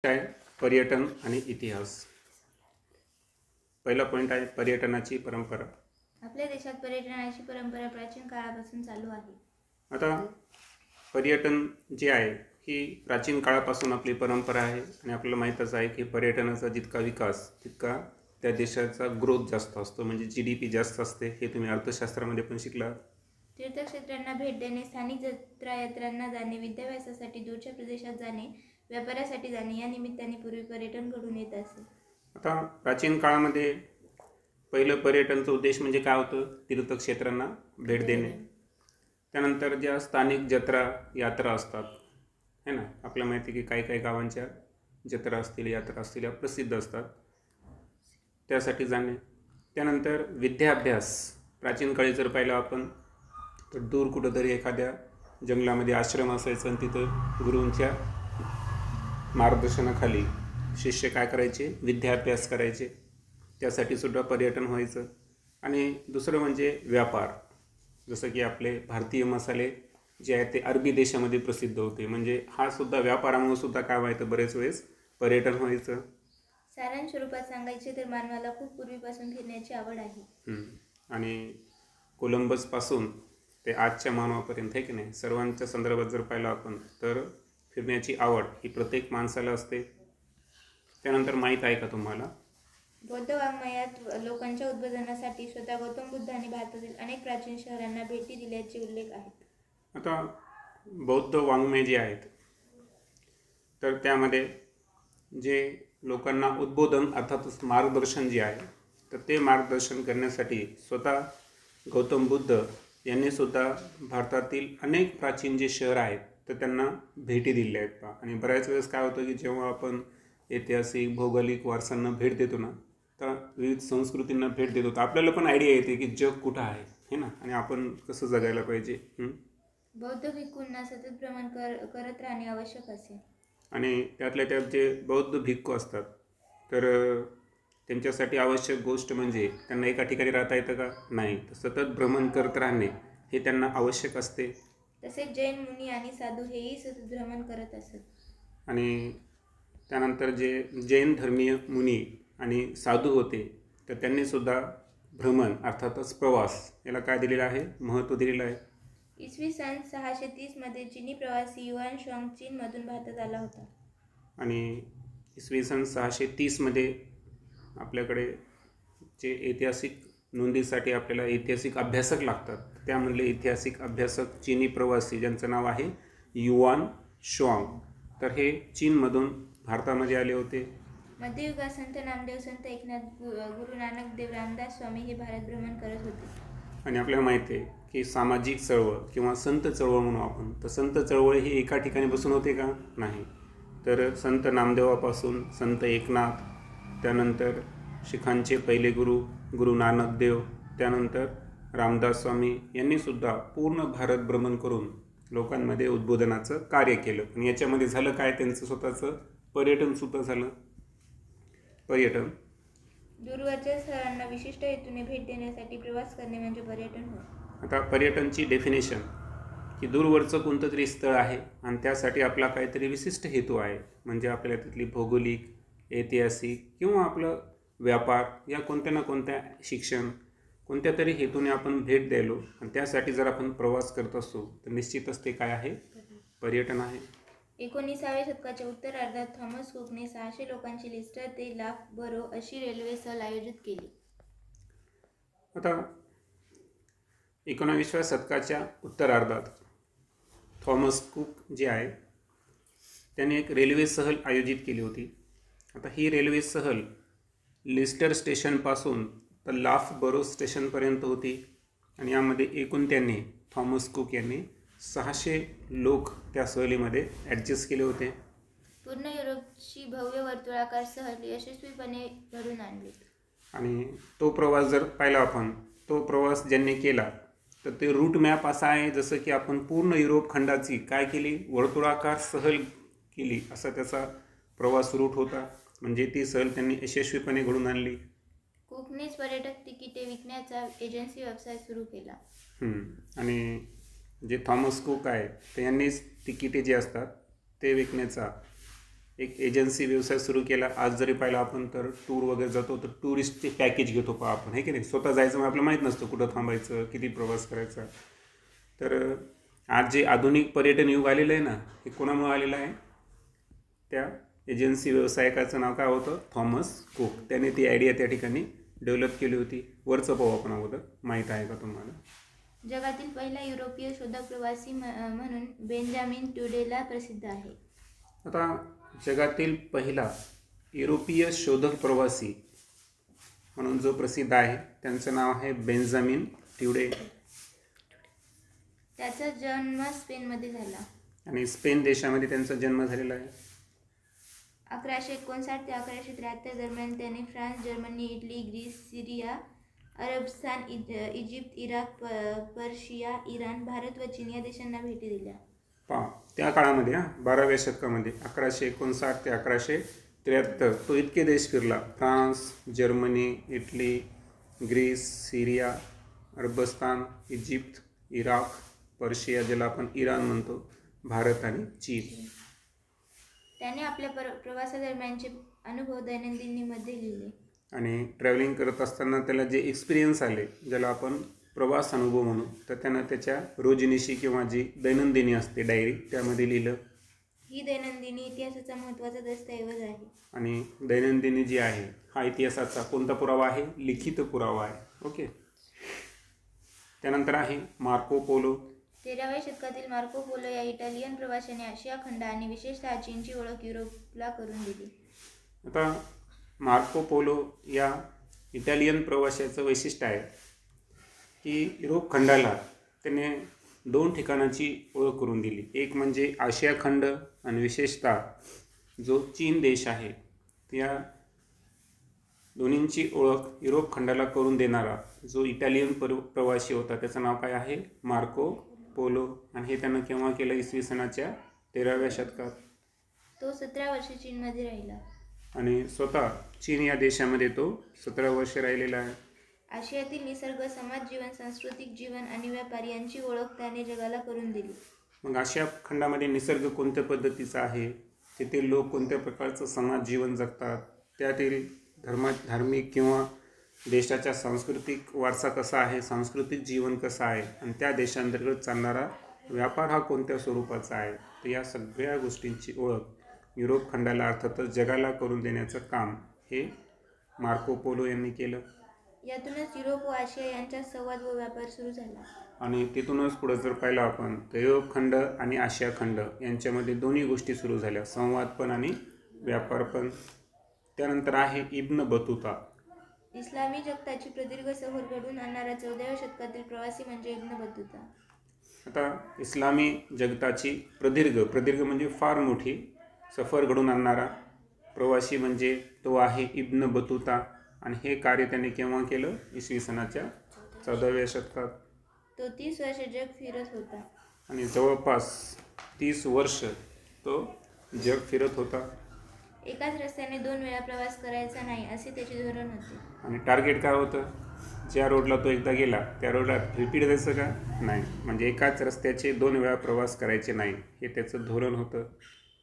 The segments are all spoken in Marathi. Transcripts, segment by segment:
आहे पर्यटन आणि इतिहास. पहिला पॉइंट आहे पर्यटनाची परंपरा. आपल्या देशात पर्यटनाची परंपरा प्राचीन काळापासून चालू आहे. आता पर्यटन जे आहे ही प्राचीन काळापासून आपली परंपरा आहे आणि आपल्याला माहीतच आहे की पर्यटनाचा जितका विकास तितका त्या देशाचा ग्रोथ जास्त असतो, म्हणजे GDP जास्त असते. हे तुम्ही अर्थशास्त्रामध्ये पण शिकला. तीर्थक्षेत्रांना भेट देणे, स्थानिक जत्रायात्रांना जाणे, विद्याभ्यासासाठी दूरच्या प्रदेशात जाणे, व्यापारासाठी जाणे या निमित्ताने पूर्वी पर्यटन घडून येत असे. आता प्राचीन काळामध्ये पहिलं पर्यटनचा उद्देश म्हणजे काय होतं? तीर्थक्षेत्रांना भेट देणे. त्यानंतर ज्या स्थानिक जत्रा यात्रा असतात है ना, आपल्याला माहिती की काही काही गावांच्या जत्रा असतील यात्रा असतील या प्रसिद्ध असतात, त्यासाठी जाणे. त्यानंतर विद्याभ्यास. प्राचीन काळी जर पाहिलं आपण तर दूर कुठंतरी एखाद्या जंगलामध्ये आश्रम असायचं आणि तिथं गुरूंच्या मार्गदर्शनाखाली शिष्य काय करायचे? विद्याभ्यास करायचे. त्यासाठी सुद्धा पर्यटन व्हायचं. आणि दुसरं म्हणजे व्यापार. जसं की आपले भारतीय मसाले जे आहेत ते अरबी देशामध्ये प्रसिद्ध होते, म्हणजे हा सुद्धा व्यापारामुळे सुद्धा काय व्हायचं? बरेच वेळेस पर्यटन व्हायचं. सारांश स्वरूपात सांगायचे तर मानवाला खूप पूर्वीपासून फिरण्याची आवड आहे. आणि कोलंबसपासून ते आजच्या मानवापर्यंत आहे की नाही, सर्वांच्या संदर्भात जर पाहिलं आपण तर फिरण्याची आवड ही प्रत्येक माणसाला असते. त्यानंतर माहीत आहे का तुम्हाला, बौद्ध वाङ्मयात लोकांच्या उद्बोधनासाठी स्वतः गौतम बुद्धांनी भारतातील अनेक प्राचीन शहरांना भेटी दिल्याचे उल्लेख आहेत. आता बौद्ध वाङ्मय जे आहेत तर त्यामध्ये जे लोकांना उद्बोधन अर्थातच मार्गदर्शन जे आहे तर ते मार्गदर्शन करण्यासाठी स्वतः गौतम बुद्ध यांनी सुद्धा भारतातील अनेक प्राचीन जे शहर आहेत तर त्यांना भेटी दिल्या आहेत पहा. आणि बऱ्याच वेळेस काय होतं की जेव्हा आपण ऐतिहासिक भौगोलिक वारसांना भेट देतो ना, तर विविध संस्कृतींना भेट देतो तर आपल्याला पण आयडिया येते की जग कुठं आहे हे ना, आणि आपण कसं जगायला पाहिजे. बौद्ध भिक्खूंना सतत भ्रमण करत राहणे आवश्यक असे. आणि त्यातल्या त्यात जे बौद्ध भिक्खू असतात तर त्यांच्यासाठी आवश्यक गोष्ट म्हणजे त्यांना एका ठिकाणी राहता येतं का? नाही. तर सतत भ्रमण करत राहणे हे त्यांना आवश्यक असते. तसेच जैन मुनी आणि साधू हेही सतत भ्रमण करत असत. आणि त्यानंतर जे जैन धर्मीय मुनी आणि साधू होते तर त्यांनी सुद्धा भ्रमण अर्थातच प्रवास याला काय दिलेलं आहे? महत्त्व दिलेलं आहे. इसवी सन 630 मध्ये चीनी प्रवासी युआन शुआंग चीनमधून भारतात आला होता. आणि इसवी सन 630 मध्ये आपल्याकडे जे ऐतिहासिक नोंदीसाठी आपल्याला ऐतिहासिक अभ्यासक लागतात, त्यामधले ऐतिहासिक अभ्यासक चीनी प्रवासी ज्यांचं नाव आहे युआन शुआंग, तर हे चीनमधून भारतामध्ये आले होते. मध्ययुगात संत नामदेव, संत एकनाथ, गुरु नानक देव, रामदास स्वामी हे भारत भ्रमण करत होते. आणि आपल्याला माहिती आहे की सामाजिक चळवळ किंवा संत चळवळ म्हणू आपण, तर संत चळवळ ही एका ठिकाणी बसून होते का? नाही. तर संत नामदेवापासून संत एकनाथ, त्यानंतर शिखांचे पहिले गुरु नानक देव, त्यानंतर रामदास स्वामी यांनीसुद्धा पूर्ण भारत भ्रमण करून लोकांमध्ये उद्बोधनाचं कार्य केलं. आणि याच्यामध्ये झालं काय? त्यांचं स्वतःचं पर्यटनसुद्धा झालं. पर्यटन दूरवरच्या स्थळांना विशिष्ट हेतूने भेट देण्यासाठी प्रवास करणे म्हणजे पर्यटन होय. आता पर्यटनची डेफिनेशन की दूरवरचं कोणतं तरी स्थळ आहे आणि त्यासाठी आपला काहीतरी विशिष्ट हेतू आहे, म्हणजे आपल्याला तिथली भौगोलिक, ऐतिहासिक किंवा आपलं व्यापार या कोणत्या ना कोणत्या शिक्षण कोणत्या तरी हेतूने आपण भेट द्यायलो आणि त्यासाठी जर आपण प्रवास करत असतो तर निश्चितच ते काय आहे? पर्यटन आहे. 19व्या शतकाच्या उत्तरार्धात थॉमस कुकने 600 लोकांची लिस्टर ते लाफबरो अशी रेल्वे सहल आयोजित केली. आता 19व्या शतकाच्या उत्तरार्धात थॉमस कुक जे आहे त्याने एक रेल्वे सहल आयोजित केली होती. आता ही रेल्वे सहल लिस्टर स्टेशनपासून तर लाफबरो स्टेशनपर्यंत होती आणि यामध्ये एकूण त्यांनी थॉमस कुक यांनी 600 लोक त्या सहलीमध्ये ॲडजस्ट केले होते. पूर्ण युरोपची भव्य वर्तुळाकार सहल यशस्वीपणे घडून आणली. आणि तो प्रवास जर पाहिला आपण, तो प्रवास ज्यांनी केला तर ते रूट मॅप असा आहे जसं की आपण पूर्ण युरोप खंडाची काय केली? वर्तुळाकार सहल केली असा त्याचा प्रवास रूट होता. म्हणजे ती सहल त्यांनी यशस्वीपणे घडून आणली. कुकनेच पर्यटक तिकिटे विकण्याचा एजन्सी व्यवसाय सुरू केला. आणि जे थॉमस कुक आहे तर यांनीच तिकिटे जे असतात ते विकण्याचा एक एजन्सी व्यवसाय सुरू केला. आज जरी पाहिलं आपण तर टूर वगैरे जातो तर टुरिस्टचे पॅकेज घेतो पहा आपण, हे की नाही. स्वतः जायचं मग आपल्याला माहीत नसतं कुठं थांबायचं, किती प्रवास करायचा. तर आज जे आधुनिक पर्यटन युग आलेलं आहे ना, हे कोणामुळे आलेलं आहे? त्या एजन्सी व्यावसायिकाचं नाव काय होतं? Thomas cook. त्याने ती आयडिया त्या ठिकाणी डेव्हलप केली होती. वरचं पाहू आपण अगोदर, माहीत आहे का तुम्हाला? जगातील पहिला युरोपीय शोधक प्रवासी म्हणून बेंजामिन ट्युडेला प्रसिद्ध आहे. आता जगातील पहिला युरोपीय शोधक प्रवासी म्हणून जो प्रसिद्ध आहे त्यांचं नाव आहे बेंजामिन ट्युडे. त्याचा जन्म स्पेनमध्ये झाला आणि स्पेन देशामध्ये त्यांचा जन्म झालेला आहे. 1159 ते 1173 दरम्यान त्याने France, Germany, Italy, Greece, Syria, अरबस्तान, Egypt, Iraq, Persia, Iran, Bharat व चीन या देशांना भेटी दिल्या. पहा त्या काळामध्ये 12व्या शतकामध्ये 1159 ते 1173 तो इतके देश फिरला. France, Germany, Italy, Greece, Syria, अरबस्तान, इजिप्त, इराक, पर्शिया ज्याला आपण इराण म्हणतो, भारत आणि चीन. त्याने आपल्या प्रवासादरम्यानचे अनुभव दैनंदिनीमध्ये लिहिले. आणि ट्रॅव्हलिंग करत असताना त्याला जे एक्सपिरियन्स आले ज्याला आपण प्रवास अनुभव म्हणू, तर त्यानं त्याच्या रोजनिशी किंवा जी दैनंदिनी असते डायरी त्यामध्ये लिहिलं. ही दैनंदिनी इतिहासाचा महत्त्वाचा दस्तऐवज आहे. आणि दैनंदिनी जी आहे हा इतिहासाचा कोणता पुरावा आहे? लिखित पुरावा आहे. ओके. त्यानंतर आहे मार्को पोलो. 13व्या शतकातील मार्को पोलो या इटालियन प्रवाशाने आशिया खंड आणि विशेषतः चीनची ओळख युरोपला करून दिली. आता मार्को पोलो या इटालियन प्रवाशाचं वैशिष्ट्य आहे की युरोप खंडाला त्याने 2 ठिकाणाची ओळख करून दिली. एक म्हणजे आशिया खंड आणि विशेषतः जो चीन देश आहे, या दोन्हींची ओळख युरोप खंडाला करून देणारा जो इटालियन प्रवासी होता त्याचं नाव काय आहे? Marco Polo. आणि हे त्यानं केव्हा केलं? इसवी सनाच्या 13व्या शतकात. तो 17 वर्षे चीनमध्ये राहिला आणि स्वतः चीन या देशामध्ये तो 17 वर्षे राहिलेला आहे. आशियातील निसर्ग, समाज जीवन, सांस्कृतिक जीवन आणि व्यापार यांची ओळख त्याने जगाला करून दिली. मग आशिया खंडामध्ये निसर्ग कोणत्या पद्धतीचा आहे, तेथील लोक कोणत्या प्रकारचं समाज जीवन जगतात, त्यातील धार्मिक किंवा देशाचा सांस्कृतिक वारसा कसा आहे, सांस्कृतिक जीवन कसं आहे, आणि त्या देशांतर्गत चालणारा व्यापार हा कोणत्या स्वरूपाचा आहे, तर या सगळ्या गोष्टींची ओळख युरोप खंडाला अर्थातच जगाला करून देण्याचं काम हे मार्को पोलो यांनी केलं. यातूनच युरोप व आशिया यांच्यात संवाद व व्यापार सुरू झाला. आणि तिथूनच पुढे जर पाहिलं आपण तर युरोप खंड आणि आशिया खंड यांच्यामध्ये दोन्ही गोष्टी सुरू झाल्या, संवाद पण आणि व्यापार पण. त्यानंतर आहे इब्न बतूता. इस्लामी जगताची प्रदीर्घ सफर घडवून आणणारा 14व्या शतकातील प्रवासी म्हणजे इब्न बतूता. आता इस्लामी जगताची प्रदीर्घ म्हणजे फार मोठी सफर घडवून आणणारा प्रवासी म्हणजे तो आहे इब्न बतूता. आणि हे कार्य त्याने केव्हा केलं? इसवी सनाच्या 14व्या शतकात. तो 30 वर्ष जग फिरत होता. आणि जवळपास 30 वर्ष तो जग फिरत होता. एकाच रस्त्याने 2 वेळा प्रवास करायचा नाही असे त्याचे धोरण होते. आणि टार्गेट काय होतं? ज्या रोडला तो एकदा गेला त्या रोडला रिपीट जायचं का? नाही. म्हणजे एकाच रस्त्याचे 2 वेळा प्रवास करायचे नाही हे त्याचं धोरण होतं.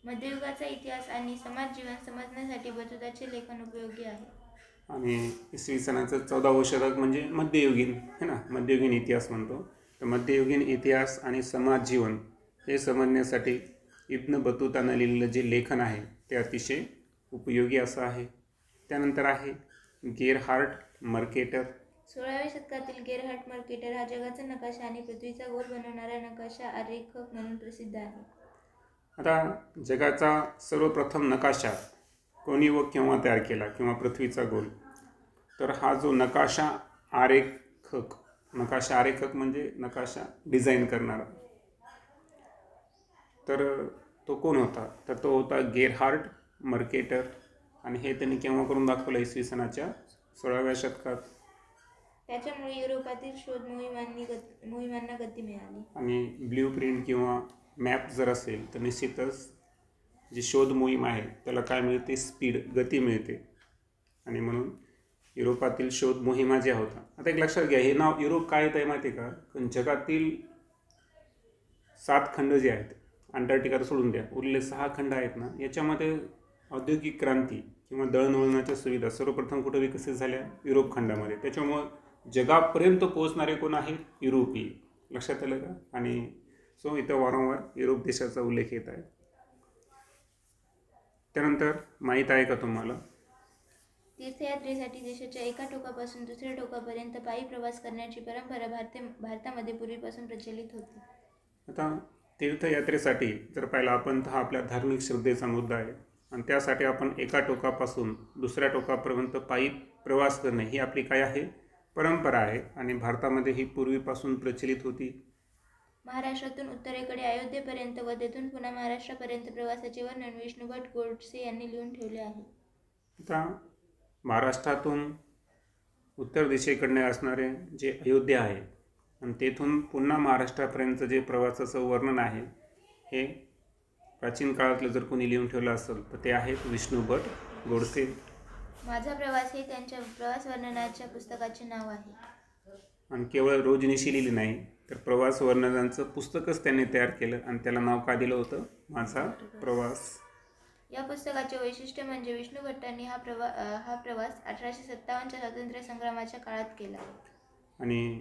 मध्ययुगाचा इतिहास आणि समाज जीवन समजण्यासाठी बतूताचे लेखन उपयोगी आहे. आणि इसवी सनाचं 14वं शतक म्हणजे मध्ययुगीन है ना, मध्ययुगीन इतिहास म्हणतो. तर मध्ययुगीन इतिहास आणि समाज जीवन हे समजण्यासाठी इब्न बतूतानं लिहिलेलं जे लेखन आहे ते अतिशय उपयोगी असं आहे. त्यानंतर आहे गेरहार्ड मर्केटर. 16व्या शतकातील गेरहार्ड मर्केटर हा जगाचा नकाशा आणि पृथ्वीचा गोल बनवणारा नकाशा आरेखक म्हणून प्रसिद्ध आहे. आता जगाचा सर्वप्रथम नकाशा कोणी व केव्हा तयार केला किंवा पृथ्वीचा गोल, तर हा जो नकाशा आरेखक म्हणजे नकाशा डिझाईन करणारा, तर तो कोण होता? तर तो होता गेरहार्ड मर्केटर. आणि हे त्यांनी केव्हा करून दाखवलं? इसवी सनाच्या 16व्या शतकात. त्याच्यामुळे युरोपातील शोध मोहिमांना गती मिळाली. आणि ब्ल्यूप्रिंट किंवा मॅप जर असेल तर निश्चितच जी शोध मोहीम आहे त्याला काय मिळते? स्पीड, गती मिळते. आणि म्हणून युरोपातील शोध मोहिमा ज्या होत्या, आता एक लक्षात घ्या, हे नाव युरोप काय येत आहे माहिती आहे का? कारण जगातील 7 खंड जे आहेत, अंटार्क्टिका सोडून द्या, उरलेले 6 खंड आहेत ना, याच्यामध्ये औद्योगिक क्रांती किंवा दळणवळणाच्या सुविधा सर्वप्रथम कुठं विकसित झाल्या? युरोप खंडामध्ये. त्याच्यामुळं जगापर्यंत पोहोचणारे कोण आहेत? युरोपीय. लक्षात आलं का? आणि सो इथं वारंवार युरोप देशाचा उल्लेख येत आहे. त्यानंतर माहीत आहे का तुम्हाला, तीर्थयात्रेसाठी देशाच्या एका टोकापासून दुसऱ्या टोकापर्यंत पायी प्रवास करण्याची परंपरा भारतामध्ये पूर्वीपासून प्रचलित होती. आता तीर्थयात्रेसाठी जर पाहिलं आपण तर हा आपल्या धार्मिक श्रद्धेचा मुद्दा आहे आणि त्यासाठी आपण एका टोकापासून दुसऱ्या टोकापर्यंत पायी प्रवास करणे ही आपली काय आहे? परंपरा आहे आणि भारतामध्ये ही पूर्वीपासून प्रचलित होती. महाराष्ट्रातून उत्तरेकडे अयोध्येपर्यंत व तेथून पुन्हा महाराष्ट्रापर्यंत प्रवासाचे वर्णन विष्णू भट गोडसे यांनी लिहून ठेवले आहे. आता महाराष्ट्रातून उत्तर दिशेकडे असणारे जे अयोध्या आहे आणि तेथून पुन्हा महाराष्ट्रापर्यंत जे प्रवासाचं वर्णन आहे हे प्राचीन काळातलं जर कोणी लिहून ठेवलं असेल तर ते आहेत विष्णू भट गोडसे. माझा प्रवास हे त्यांच्या प्रवास वर्णनाच्या पुस्तकाचे नाव आहे. आणि केवळ रोजनिशी लिहिली नाही तर प्रवास वर्णनांचं पुस्तकच त्यांनी तयार केलं आणि त्याला नाव का दिलं होतं? माझा प्रवास. या पुस्तकाचे वैशिष्ट्य म्हणजे विष्णू भट्टांनी हा प्रवास 1857च्या स्वातंत्र्य संग्रामाच्या काळात केला. आणि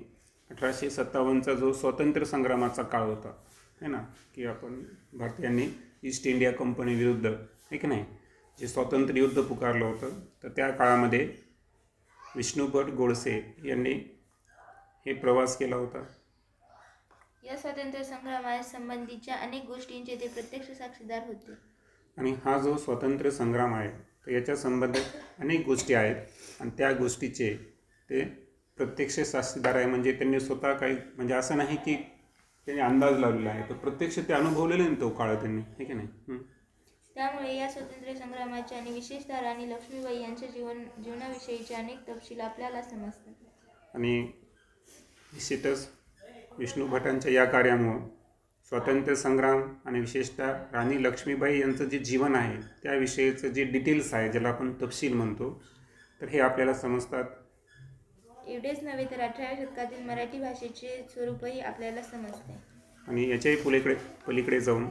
1857चा जो स्वातंत्र्य संग्रामाचा काळ होता है ना, की आपण भारतीयांनी ईस्ट इंडिया कंपनी विरुद्ध आहे की नाही जे स्वातंत्र्य युद्ध पुकारलं होतं, तर त्या काळामध्ये विष्णू भट गोडसे यांनी हे प्रवास केला होता. या स्वातंत्र्य संग्रामासंबंधीच्या अनेक गोष्टींचे ते प्रत्यक्ष साक्षीदार होते. आणि हा जो स्वातंत्र्य संग्राम आहे तर याच्या संबंधित अनेक गोष्टी आहेत आणि त्या गोष्टीचे ते प्रत्यक्ष साक्षीदार आहे. म्हणजे त्यांनी स्वतः काही म्हणजे असं नाही की त्यांनी अंदाज लावलेला आहे, तर प्रत्यक्ष ते अनुभवलेले नाही तो काळ त्यांनी, हे की नाही. त्यामुळे या स्वातंत्र्य संग्रामाचे आणि विशेषतः राणी लक्ष्मीबाई यांच्या जीवनाविषयीचे अनेक तपशील आपल्याला समजतात. आणि निश्चितच विष्णू भटांच्या या कार्यामुळं स्वातंत्र्य संग्राम आणि विशेषतः राणी लक्ष्मीबाई यांचं जे जीवन आहे त्याविषयीचं जे डिटेल्स आहे ज्याला आपण तपशील म्हणतो, तर हे आपल्याला समजतात. एवढेच नव्हे तर 18व्या शतकातील मराठी भाषेचे स्वरूपही आपल्याला समजते. आणि याच्याही पलीकडे जाऊन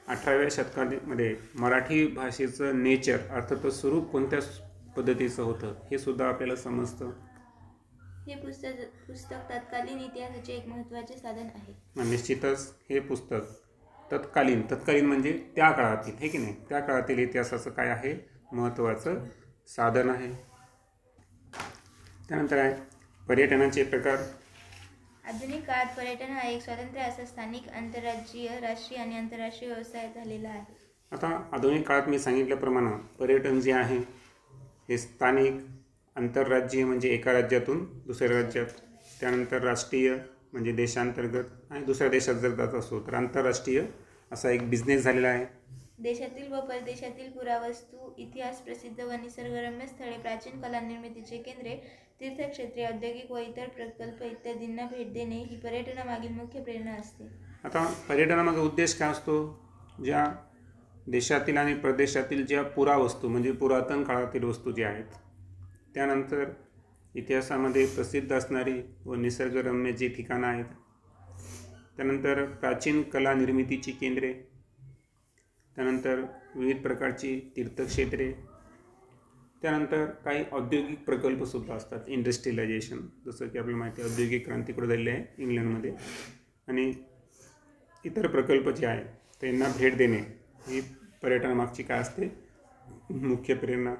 18व्या शतकामध्ये मराठी भाषेचं नेचर अर्थात स्वरूप कोणत्या पद्धतीचं होतं हे सुद्धा आपल्याला समजतं. हे पुस्तक तत्कालीन इतिहासाचे एक महत्त्वाचे साधन आहे. निश्चितच हे पुस्तक तत्कालीन म्हणजे त्या काळातील, हे की नाही, त्या काळातील इतिहासाचं काय आहे? महत्त्वाचं साधन आहे. त्यानंतर आहे पर्यटनाचे प्रकार. आधुनिक काळात पर्यटन हा एक स्वतंत्र असा स्थानिक, आंतरराज्यीय, राष्ट्रीय आणि आंतरराष्ट्रीय व्यवसाय झालेला आहे. आता आधुनिक काळात मी सांगितल्याप्रमाणे पर्यटन जे आहे हे स्थानिक, आंतरराज्यीय म्हणजे एका राज्यातून दुसऱ्या राज्यात, त्यानंतर राष्ट्रीय म्हणजे देशांतर्गत आणि दुसऱ्या देशात जर जात असो तर आंतरराष्ट्रीय असा एक बिझनेस झालेला आहे. देशातील व परदेशातील पुरावस्तू, इतिहास, प्रसिद्ध व निसर्गरम्य स्थळे, प्राचीन कला निर्मितीचे केंद्रे, तीर्थक्षेत्रे, औद्योगिक व इतर प्रकल्प इत्यादींना भेट देणे ही पर्यटनामागील मुख्य प्रेरणा असते. आता पर्यटनामागे उद्देश काय असतो? ज्या देशातील आणि प्रदेशातील ज्या पुरावस्तू म्हणजे पुरातन काळातील वस्तू ज्या आहेत, त्यानंतर इतिहासामध्ये प्रसिद्ध असणारी व निसर्गरम्य जी ठिकाणं आहेत, त्यानंतर प्राचीन कला निर्मितीची केंद्रे, त्यानंतर विविध प्रकारची तीर्थक्षेत्रे, त्यानंतर काही औद्योगिक प्रकल्पसुद्धा असतात, इंडस्ट्रियलायझेशन, जसं की आपल्याला माहिती आहे औद्योगिक क्रांती कुठे झालेली आहे? इंग्लंडमध्ये. आणि इतर प्रकल्प जे आहे त्यांना भेट देणे ही पर्यटनामागची काय असते? मुख्य प्रेरणा.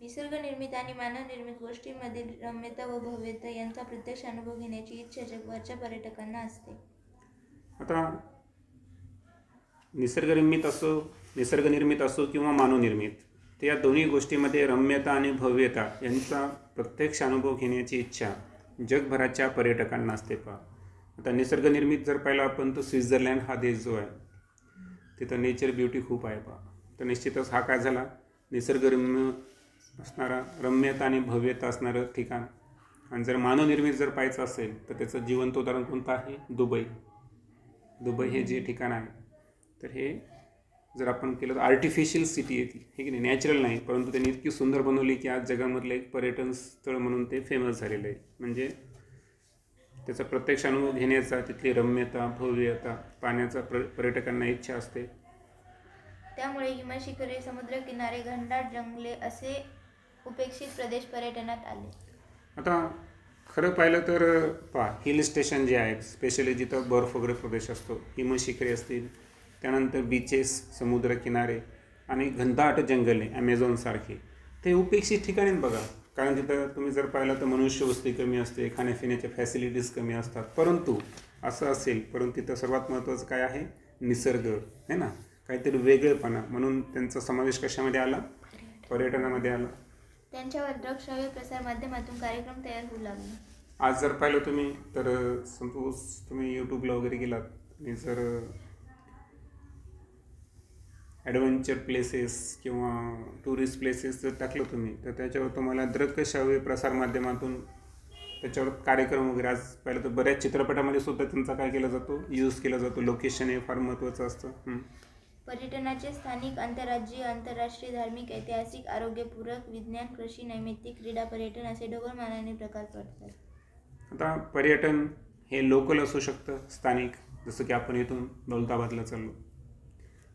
निसर्गनिर्मित आणि मानवनिर्मित गोष्टींमधील रम्यता व भव्यता यांचा प्रत्यक्ष अनुभव घेण्याची इच्छा जगभरच्या पर्यटकांना असते. आता निसर्गनिर्मित असो किंवा मानवनिर्मित, तर या दोन्ही गोष्टीमध्ये रम्यता आणि भव्यता यांचा प्रत्यक्ष अनुभव घेण्याची इच्छा जगभराच्या पर्यटकांना असते. पहा आता निसर्गनिर्मित जर पाहिलं आपण तर स्वित्झर्लंड हा देश जो आहे तिथं नेचर ब्युटी खूप आहे. पहा तर निश्चितच हा काय झाला? निसर्गरम्य असणारा, रम्यता आणि भव्यता असणारं ठिकाण. आणि जर मानवनिर्मित जर पाहायचं असेल तर त्याचं जिवंत उदाहरण कोणतं आहे? दुबई हे जे ठिकाण आहे, तर हे जर आपण केलं तर आर्टिफिशियल सिटी येते, हे की नाही, नॅचरल नाही, परंतु त्यांनी इतकी सुंदर बनवली की आज जगामधलं एक पर्यटन स्थळ म्हणून ते फेमस झालेलं आहे. म्हणजे त्याचा प्रत्यक्ष अनुभव घेण्याचा, तिथली रम्यता, भव्यता पाहण्याचा पर्यटकांना इच्छा असते. त्यामुळे हिमशिखरे, समुद्रकिनारे, घनदाट जंगले असे उपेक्षित प्रदेश पर्यटनात आले. आता खरं पाहिलं तर हिल स्टेशन जे आहेत, स्पेशली जिथं बर्फ वगैरे प्रदेश असतो, हिमशिखरे असतील, त्यानंतर बीचेस, समुद्रकिनारे आणि घनदाट जंगले ॲमेझॉनसारखे, ते उपेक्षित ठिकाणी बघा. कारण तिथं तुम्ही जर पाहिलं तर मनुष्यवस्ती कमी असते, खाण्यापिण्याच्या फॅसिलिटीज कमी असतात. परंतु असं असेल, परंतु तिथं सर्वात महत्त्वाचं काय आहे? निसर्ग आहे ना, काहीतरी वेगळेपणा. म्हणून त्यांचा समावेश कशामध्ये आला? पर्यटनामध्ये आला. त्यांच्यावर दृकश्राव्य प्रसार माध्यमातून कार्यक्रम तयार होऊ लागले. आज जर पाहिलं तुम्ही तर सपोज तुम्ही यूट्यूबला वगैरे गेलात आणि जर ॲडव्हेंचर प्लेसेस किंवा टुरिस्ट प्लेसेस जर टाकलं तुम्ही, तर त्याच्यावर तुम्हाला दृकश्राव्य प्रसार माध्यमातून त्याच्यावर कार्यक्रम वगैरे, आज पाहिलं तर बऱ्याच चित्रपटामध्ये सुद्धा त्यांचा काय केला जातो? यूज केला जातो. लोकेशन हे फार महत्त्वाचं असतं. पर्यटनाचे स्थानिक, आंतरराज्यीय, आंतरराष्ट्रीय, धार्मिक, ऐतिहासिक, आरोग्यपूरक, विज्ञान, कृषी, नैमित्तिक, क्रीडा पर्यटन असे ढोबळमानाने प्रकार पडतात. आता पर्यटन हे लोकल असू शकतं, स्थानिक, जसं की आपण इथून दौलताबादला चाललो.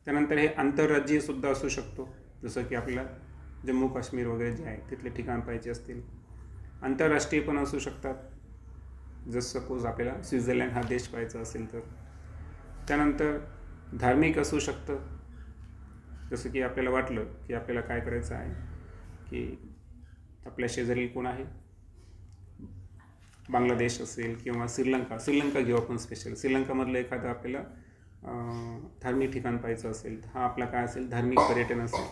त्यानंतर हे आंतरराज्यीयसुद्धा असू शकतो, जसं की आपल्याला जम्मू काश्मीर वगैरे जे आहे तिथले ठिकाण पाहिजे असतील. आंतरराष्ट्रीय पण असू शकतात, जसं सपोज आपल्याला स्वित्झर्लंड हा देश पाहायचा असेल तर. त्यानंतर धार्मिक असू शकतं, जसं की आपल्याला वाटलं की आपल्याला काय करायचं आहे की आपल्या शेजारी कोण आहे, बांगलादेश असेल किंवा श्रीलंका घेऊ आपण. स्पेशल श्रीलंकामधलं एखादं आपल्याला धार्मिक ठिकाण पाहायचं असेल, हा आपला काय असेल? धार्मिक पर्यटन असेल.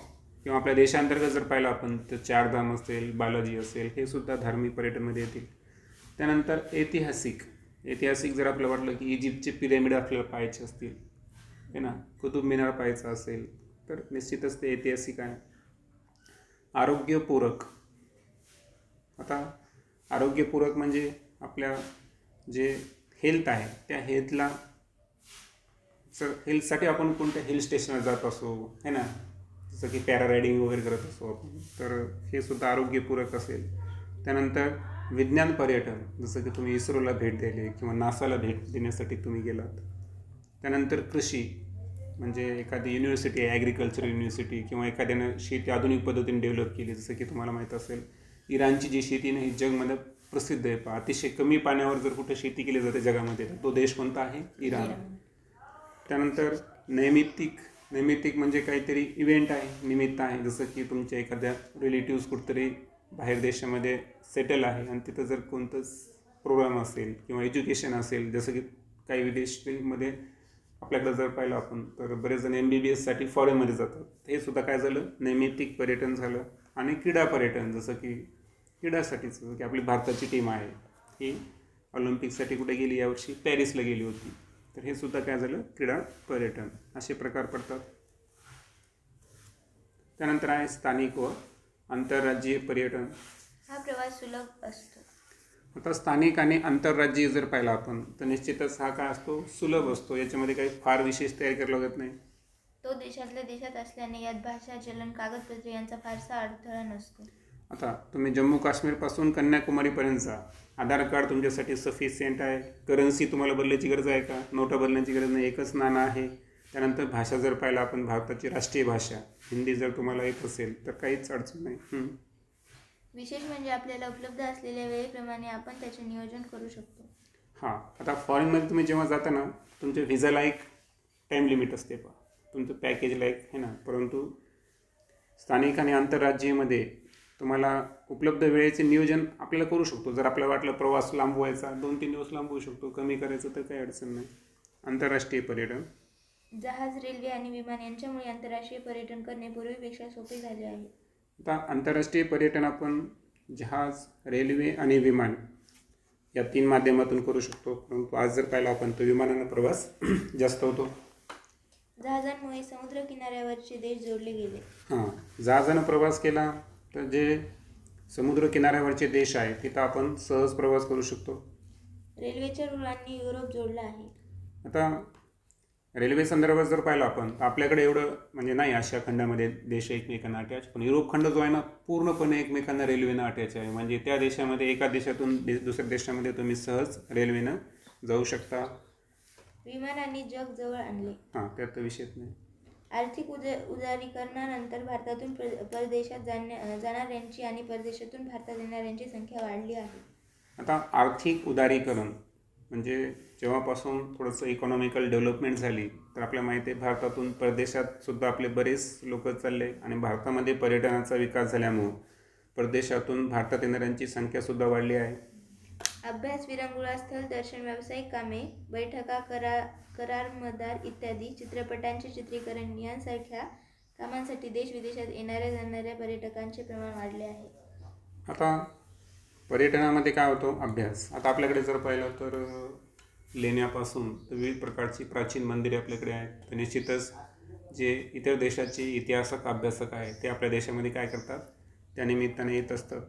किंवा आपल्या देशांतर्गत जर पाहिलं आपण तर चारधाम असेल, बालाजी असेल, हे सुद्धा धार्मिक पर्यटनमध्ये येतील. त्यानंतर ऐतिहासिक जर आपल्याला वाटलं की इजिप्तचे पिरॅमिड आपल्याला पाहायचे असतील, है ना, कुतुब मिनार पाहायचं असेल, तर निश्चितच ते ऐतिहासिक आहे. आरोग्यपूरक, आता आरोग्यपूरक म्हणजे आपल्या जे हेल्थ आहे त्या हेल्थसाठी आपण कोणत्या हिल स्टेशनवर जात असो, है ना, जसं की पॅरारायडिंग वगैरे करत असो आपण, तर हे सुद्धा आरोग्यपूरक असेल. त्यानंतर विज्ञान पर्यटन, जसं की तुम्ही इस्रोला भेट द्यायला किंवा नासाला भेट देण्यासाठी तुम्ही गेलात. त्यानंतर कृषी म्हणजे एखादी युनिव्हर्सिटी आहे, ॲग्रिकल्चर युनिव्हर्सिटी, किंवा एखाद्यानं शेती आधुनिक पद्धतीने डेव्हलप केली, जसं की तुम्हाला माहीत असेल इराणची जी शेती ही जगमध्ये प्रसिद्ध आहे. अतिशय कमी पाण्यावर जर कुठे शेती केली जाते जगामध्ये, तो देश कोणता आहे? इराण. त्यानंतर नैमित्तिक म्हणजे काहीतरी इव्हेंट आहे, निमित्त आहे, जसं की तुमच्या एखाद्या रिलेटिव्स कुठेतरी बाहेर देशामध्ये सेटल आहे आणि तिथं जर कोणतंच प्रोग्राम असेल किंवा एज्युकेशन असेल, जसं की काही विदेशमध्ये आपल्याकडे जर पाहिलं आपण तर बरेच जण MBBSसाठी फॉरेनमध्ये जातात. हे सुद्धा काय झालं? नैमित्तिक पर्यटन झालं. आणि क्रीडा पर्यटन, जसं की क्रीडासाठीच, जसं की आपली भारताची टीम आहे ही ऑलिम्पिकसाठी कुठे गेली यावर्षी? पॅरिसला गेली होती. तर हे सुद्धा काय झालं? क्रीडा पर्यटन. असे प्रकार पडतात. त्यानंतर आहे स्थानिक व आंतरराज्यीय पर्यटन. हा प्रवास सुलभ असतो. आता स्थानिक आणि आंतरराज्यीय जर पाहिला आपण तर निश्चितच हा काय असतो? सुलभ असतो. याच्यामध्ये काही फार विशेष तयार करावं लागत नाही. तो देशातल्या देशात असल्याने यात भाषा, चलन, कागदपत्रे यांचा फारसा अडथळा नसतो. आता तुम्ही जम्मू काश्मीरपासून कन्याकुमारीपर्यंतचा आधार कार्ड तुमच्यासाठी सफिशियंट आहे. करन्सी तुम्हाला बदलायची गरज आहे का? नोटा बदलण्याची गरज नाही, एकच नाणं आहे. त्यानंतर भाषा जर पाहिला आपण, भारताची राष्ट्रीय भाषा हिंदी जर तुम्हाला येत असेल तर काहीच अडचण नाही. विशेष म्हणजे आपल्याला उपलब्ध असलेल्या वेळेप्रमाणे आपण त्याचे नियोजन करू शकतो. हां, आता फॉरेनमध्ये तुम्ही जेव्हा जाता ना, तुमच्या व्हिजाला एक टाईम लिमिट असते, तुमचं पॅकेजला एक आहे ना. परंतु स्थानिक आणि आंतरराज्यीयमध्ये तुम्हाला उपलब्ध वेळेचे नियोजन आपल्याला करू शकतो. जर आपल्याला वाटलं प्रवास लांबवायचा, 2-3 दिवस लांबवू शकतो, कमी करायचं तर काही अडचण नाही. आंतरराष्ट्रीय पर्यटन, जहाज, रेल्वे आणि विमान यांच्यामुळे आंतरराष्ट्रीय पर्यटन करणे पूर्वीपेक्षा सोपे झाले आहे. आता आंतरराष्ट्रीय पर्यटन आपण जहाज, रेल्वे आणि विमान या 3 माध्यमातून करू शकतो. परंतु आज जर पाहिलं आपण तर विमानानं प्रवास जास्त होतो. जहाजांमुळे समुद्र किनाऱ्यावरचे देश जोडले गेले. जहाजानं प्रवास केला तर जे समुद्र किनाऱ्यावरचे देश आहे तिथं आपण सहज प्रवास करू शकतो. रेल्वेच्या रुळांनी युरोप जोडला आहे. आता रेल्वे संदर्भात जर पाहिलं आपण तर आपल्याकडे एवढं म्हणजे नाही आशिया खंडामध्ये देश एकमेकांना अटॅच, पण युरोप खंड जो आहे ना पूर्णपणे एकमेकांना रेल्वेनं अटॅच आहे. म्हणजे त्या देशामध्ये एका देशातून दुसऱ्या देशामध्ये तुम्ही सहज रेल्वेनं जाऊ शकता. विमानांनी जग जवळ आणले. त्यात विषयच नाही. आर्थिक उदारीकरणानंतर भारतातून परदेशात जाणाऱ्यांची आणि परदेशातून भारतात येणाऱ्यांची संख्या वाढली आहे. आता आर्थिक उदारीकरण म्हणजे जेव्हापासून थोडंसं इकॉनॉमिकल डेव्हलपमेंट झाली तर आपल्याला माहिती आहे भारतातून परदेशात सुद्धा आपले बरेच लोक चालले आणि भारतामध्ये पर्यटनाचा विकास झाल्यामुळं परदेशातून भारतात येणाऱ्यांची संख्यासुद्धा वाढली आहे. अभ्यास, विरंगुळा, स्थळ दर्शन, व्यावसायिक कामे, बैठका, करारमदार इत्यादी चित्रपटांचे चित्रीकरण यांसारख्या कामांसाठी देश विदेशात येणाऱ्या जाणाऱ्या पर्यटकांचे प्रमाण वाढले आहे. आता पर्यटनामध्ये काय होतं? अभ्यास. आता आपल्याकडे जर पाहिलं तर लेण्यापासून तर विविध प्रकारची प्राचीन मंदिरे आपल्याकडे आहेत. तर निश्चितच जे इतर देशाचे इतिहासक अभ्यासक आहेत ते आपल्या देशामध्ये काय करतात? त्या निमित्ताने येत असतात.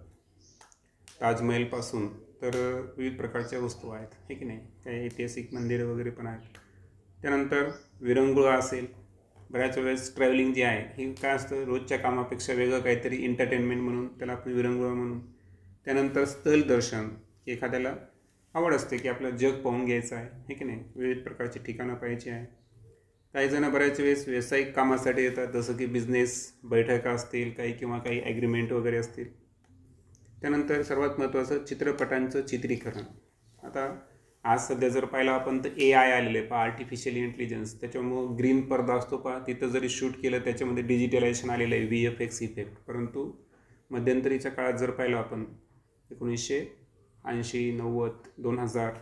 ताजमहलपासून तर विविध प्रकारच्या वस्तू आहेत, हे की नाही, काही ऐतिहासिक मंदिरं वगैरे पण आहेत. त्यानंतर विरंगुळा असेल, बऱ्याच वेळेस ट्रॅव्हलिंग जे आहे हे काय असतं, रोजच्या कामापेक्षा वेगळं काहीतरी एंटरटेनमेंट म्हणून त्याला आपण विरंगुळा म्हणून. त्यानंतर स्थल दर्शन, एखाद्याला आवड असते की आपलं जग पाहून घ्यायचं आहे, हे की नाही, विविध प्रकारची ठिकाणं पाहायची आहे. काही जण बऱ्याच वेळेस व्यावसायिक कामासाठी येतात, जसं की बिझनेस बैठका असतील काही किंवा काही ॲग्रीमेंट वगैरे असतील. त्यानंतर सर्वात महत्त्वाचं चित्रपटांचं चित्रीकरण. आता आज सध्या जर पाहिलं आपण तर AI आलेलं आहे, आर्टिफिशियल इंटेलिजन्स. त्याच्यामुळं ग्रीन पडदा असतो तिथं जरी शूट केलं त्याच्यामध्ये डिजिटलायझेशन आलेलं आहे, VFX इफेक्ट. परंतु मध्यंतरीच्या काळात जर पाहिलं आपण 1980, 90, 2000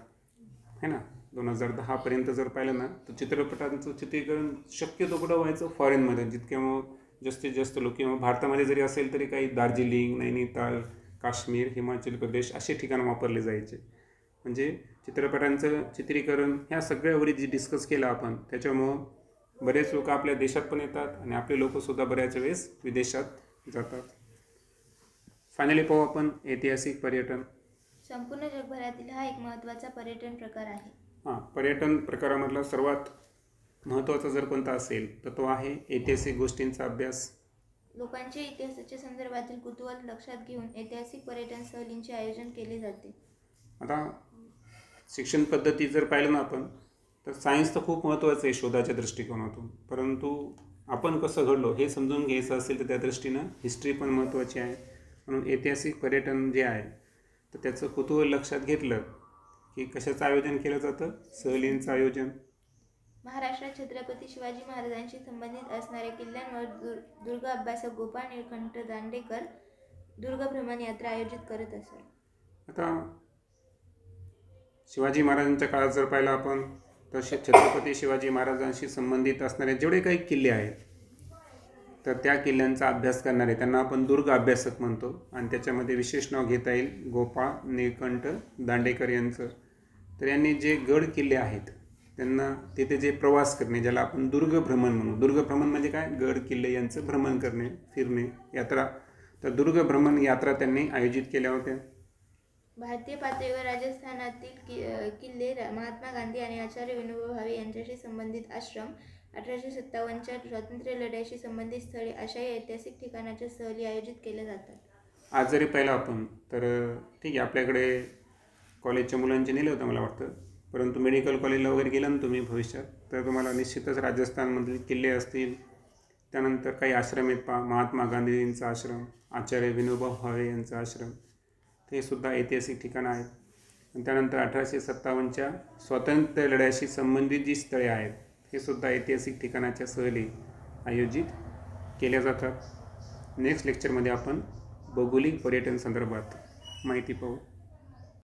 है ना, 2010पर्यंत जर पाहिलं ना तर चित्रपटांचं चित्रीकरण शक्यतो कुठं व्हायचं? फॉरेनमध्ये. जितके मग जास्तीत जास्त लोक किंवा भारतामध्ये जरी असेल तरी काही दार्जिलिंग, नैनिताल, काश्मीर, हिमाचल प्रदेश असे ठिकाण वापरले जायचे. म्हणजे चित्रपटांचं चित्रीकरण ह्या सगळ्यावरी जे डिस्कस केलं आपण त्याच्यामुळं बरेच लोक आपल्या देशात पण येतात आणि आपले लोकसुद्धा बऱ्याच वेळेस विदेशात जातात. फायनली पाहू आपण ऐतिहासिक पर्यटन. संपूर्ण जगभरातील हा एक महत्त्वाचा पर्यटन प्रकार आहे. पर्यटन प्रकारामधला सर्वात महत्त्वाचा जर कोणता असेल तर तो आहे ऐतिहासिक गोष्टींचा अभ्यास. लोकांचे इतिहासाच्या संदर्भातील कुतूहल लक्षात घेऊन ऐतिहासिक पर्यटन सहलींचे आयोजन केले जाते. आता शिक्षण पद्धती जर पाहिलं ना आपण तर सायन्स तर खूप महत्त्वाचं आहे शोधाच्या दृष्टिकोनातून, परंतु आपण कसं घडलो हे समजून घ्यायचं असेल तर त्या दृष्टीनं हिस्ट्री पण महत्त्वाची आहे. म्हणून ऐतिहासिक पर्यटन जे आहे तर त्याचं कुतूहल लक्षात घेतलं की कशाचं आयोजन केलं जातं? सहलींचं आयोजन. महाराष्ट्रात छत्रपती शिवाजी महाराजांशी संबंधित असणाऱ्या किल्ल्यांवर दुर्ग अभ्यासक गोपाळ निळकंठ दांडेकर दुर्ग भ्रमण यात्रा आयोजित करत असत. आता शिवाजी महाराजांच्या काळात जर पाहिलं आपण तर छत्रपती शिवाजी महाराजांशी संबंधित असणारे जेवढे काही किल्ले आहेत तर त्या किल्ल्यांचा अभ्यास करणारे त्यांना आपण दुर्ग अभ्यासक म्हणतो. आणि त्याच्यामध्ये विशेष नाव घेता येईल गोपाळ निळकंठ दांडेकर यांचं. तर यांनी जे गड किल्ले आहेत त्यांना तिथे जे प्रवास करणे ज्याला आपण दुर्ग भ्रमण म्हणू. दुर्ग भ्रमण म्हणजे काय? गड किल्ले यांचं भ्रमण करणे, फिरणे, यात्रा. तर दुर्ग भ्रमण यात्रा त्यांनी आयोजित केल्या होत्या. भारतीय पातळीवर राजस्थानातील किल्ले, महात्मा गांधी आणि आचार्य विनोबा भावे यांच्याशी संबंधित आश्रम, 1857च्या स्वातंत्र्य लढ्याशी संबंधित स्थळे अशाही ऐतिहासिक ठिकाणाच्या सहली आयोजित केल्या जातात. आज जरी पाहिलं आपण तर ठीक आहे, आपल्याकडे कॉलेजच्या मुलांचे नेले होतं मला वाटतं, परंतु मेडिकल कॉलेजला वगैरे गेलं ना तुम्ही भविष्यात तर तुम्हाला निश्चितच राजस्थानमधील किल्ले असतील, त्यानंतर काही आश्रम आहेत महात्मा गांधींचा आश्रम, आचार्य विनोबा भावे यांचा आश्रम, ते सुद्धा ऐतिहासिक ठिकाणं आहेत. आणि त्यानंतर 1857च्या स्वातंत्र्य लढ्याशी संबंधित जी स्थळे आहेत हे सुद्धा ऐतिहासिक ठिकाणाच्या सहली आयोजित केल्या जातात. नेक्स्ट लेक्चरमध्ये आपण भौगोलिक पर्यटन संदर्भात माहिती पाहू.